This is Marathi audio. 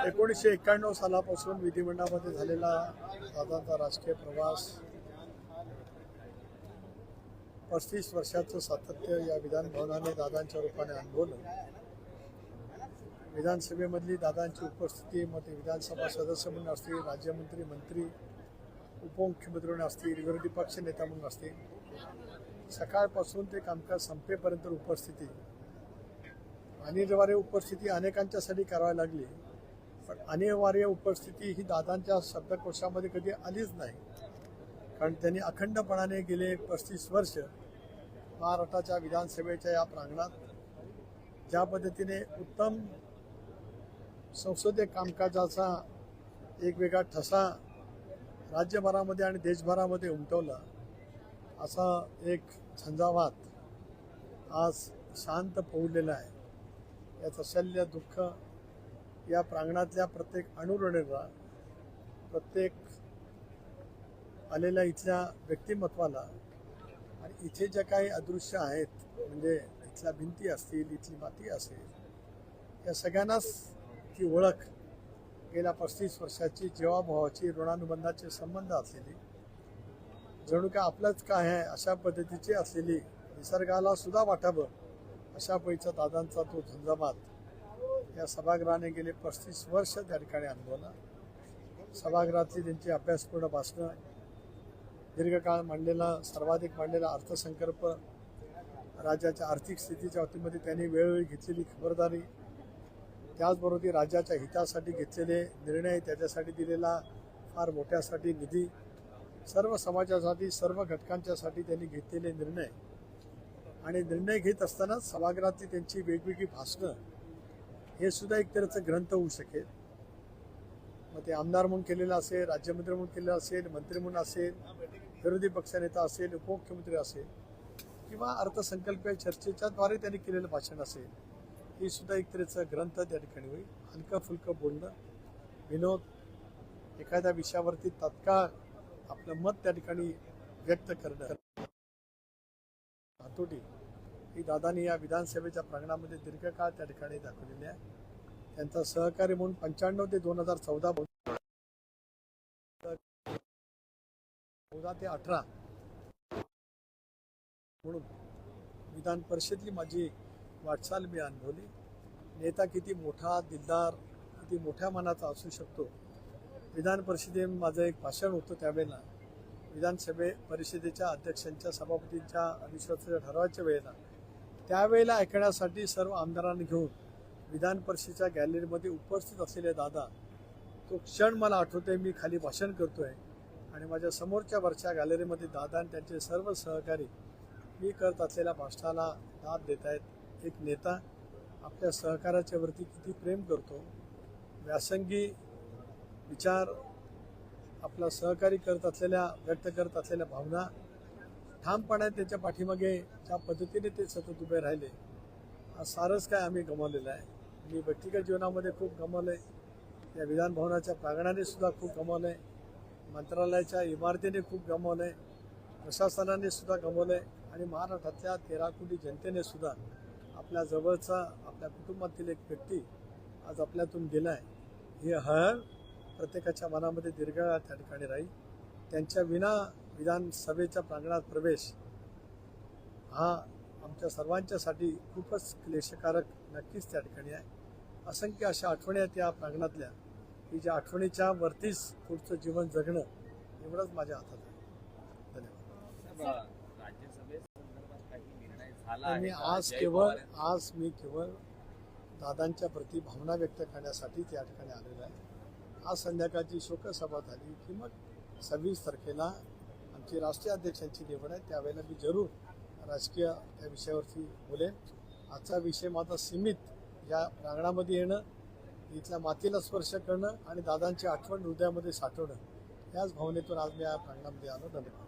1991 सालापासून विधिमंडळामध्ये झालेला दादांचा राजकीय प्रवास, 35 वर्षाचं सातत्य या विधानभवनाने दादांच्या रूपाने अनुभवलं. विधानसभेमधली दादांची उपस्थिती, मग ते विधानसभा सदस्य म्हणून असतील, राज्यमंत्री, मंत्री, उपमुख्यमंत्री म्हणून असतील, विरोधी पक्ष नेता म्हणून असतील, सकाळपासून ते कामकाज संपेपर्यंत उपस्थिती, अनिवार्य उपस्थिती अनेकांच्यासाठी करावी लागली. पण अनिवार्य उपस्थिती ही दादांच्या शब्दकोशामध्ये कधी आलीच नाही. कारण त्यांनी अखंडपणाने गेले 35 वर्ष महाराष्ट्राच्या विधानसभेच्या या प्रांगणात ज्या पद्धतीने उत्तम संसदीय कामकाजाचा एक वेगळा ठसा राज्यभरामध्ये आणि देशभरामध्ये उमटवला, असा एक झंझावात आज शांत पवलेला आहे. याचं शल्य दुःख या प्रांगणातल्या प्रत्येक अणुरेणूला, प्रत्येक आलेल्या इथल्या व्यक्तिमत्वाला आणि इथे जे काही अदृश्य आहेत, म्हणजे इथल्या भिंती असतील, इथली माती असेल, या सगळ्यांनाच ती ओळख गेल्या 35 वर्षाची जीवाभावाची ऋणानुबंधाचे संबंध असलेली, जणू काय आपलंच काय आहे अशा पद्धतीची असलेली, निसर्गाला सुद्धा वाटावं अशा पैचा दादांचा तो झंझावात या सभागृहाने गेले 35 वर्ष त्या ठिकाणी अनुभवला. सभागृहातली त्यांची अभ्यासपूर्ण भाषणं, दीर्घकाळ मांडलेला, सर्वाधिक मांडलेला अर्थसंकल्प, राज्याच्या आर्थिक स्थितीच्या बाबतीमध्ये त्यांनी वेळोवेळी घेतलेली खबरदारी, त्याचबरोबर राज्याच्या हितासाठी घेतलेले निर्णय, त्याच्यासाठी दिलेला फार मोठ्यासाठी निधी, सर्व समाजासाठी, सर्व घटकांच्यासाठी त्यांनी घेतलेले निर्णय आणि निर्णय घेत असताना सभागृहातली त्यांची वेगवेगळी भाषणं, हे सुद्धा एक तऱ्हेचं ग्रंथ होऊ शकेल. मग ते आमदार म्हणून केलेलं असेल, राज्यमंत्री म्हणून केलेलं असेल, मंत्री म्हणून असेल, विरोधी पक्षनेता असेल, उपमुख्यमंत्री असेल, किंवा अर्थसंकल्पीय चर्चेच्याद्वारे त्यांनी केलेलं भाषण असेल, ही सुद्धा एक तऱ्हेचं ग्रंथ त्या ठिकाणी होईल. हलकं फुलकं बोलणं, विनोद, एखाद्या विषयावरती तात्काळ आपलं मत त्या ठिकाणी व्यक्त करणं, हातोटी ही दादांनी या विधानसभेच्या प्रांगणामध्ये दीर्घकाळ त्या ठिकाणी दाखवलेली आहे. त्यांचा सहकारी म्हणून 95 ते 2014 ते 18 म्हणून विधान परिषदेतली माझी वाटचाल मी अनुभवली. नेता किती मोठा, दिलदार, किती मोठ्या मनाचा असू शकतो. विधान परिषदेत माझं एक भाषण होतं त्यावेळेला, विधानसभे परिषदेच्या अध्यक्षांच्या, सभापतींच्या अविश्वासाच्या ठरावाच्या वेळेला, त्यावेळेला ऐकण्यासाठी सर्व आमदारांनी घेऊन विधान परिषदेच्या गॅलरीमध्ये उपस्थित असलेले दादा, तो क्षण मला आठवतोय. मी खाली भाषण करतोय आणि माझ्या समोरच्या वरच्या गॅलरीमध्ये दादा आणि त्यांचे सर्व सहकारी मी करत असलेल्या भाषणाला दाद देत आहेत. एक नेता आपल्या सहकार्याच्या वरती किती प्रेम करतो, व्यासंगी विचार आपला सहकारी करत असलेल्या, व्यक्त करत असलेल्या भावना ठामपणे त्याच्या पाठीमागे ज्या पद्धतीने ते सतत उभे राहिले, सारंच काय आम्ही गमावलेलं आहे. मी व्यक्तिगत जीवनामध्ये खूप गमावलं आहे, या विधानभवनाच्या प्रांगणाने सुद्धा खूप गमावलं आहे, मंत्रालयाच्या इमारतीने खूप गमावलं आहे, प्रशासनाने सुद्धा गमावलं आहे आणि महाराष्ट्रातल्या 13 कोटी जनतेने सुद्धा आपल्या जवळचा, आपल्या कुटुंबातील एक व्यक्ती आज आपल्यातून गेला आहे. ही हळ प्रत्येकाच्या मनामध्ये दीर्घकाळ त्या ठिकाणी राहील. त्यांच्या विना विधानसभेच्या प्रांगणात प्रवेश हा आमच्या सर्वांच्यासाठी खूपच क्लेशकारक नक्कीच त्या ठिकाणी आहे. असंख्य अशा आठवणी आहेत या प्रांगणातल्या, की ज्या आठवणीच्या वरतीच पुढचं जीवन जगणं एवढंच माझ्या हातात आहे. धन्यवाद. आणि आज मी केवळ दादांच्या प्रती भावना व्यक्त करण्यासाठी त्या ठिकाणी आलेलो आहे. आज संध्याकाळची शोकसभा झाली की मग 26 तारखेला आमची राष्ट्रीय अध्यक्षांची निवड आहे, त्यावेळेला मी जरूर राजकीय त्या विषयावरती बोलेन. आजचा विषय माझा सीमित या प्रांगणामध्ये येणं, इथल्या मातीला स्पर्श करणं आणि दादांची आठवण हृदयामध्ये साठवणं, याच भावनेतून आज मी या प्रांगणामध्ये आलो. धन्यवाद.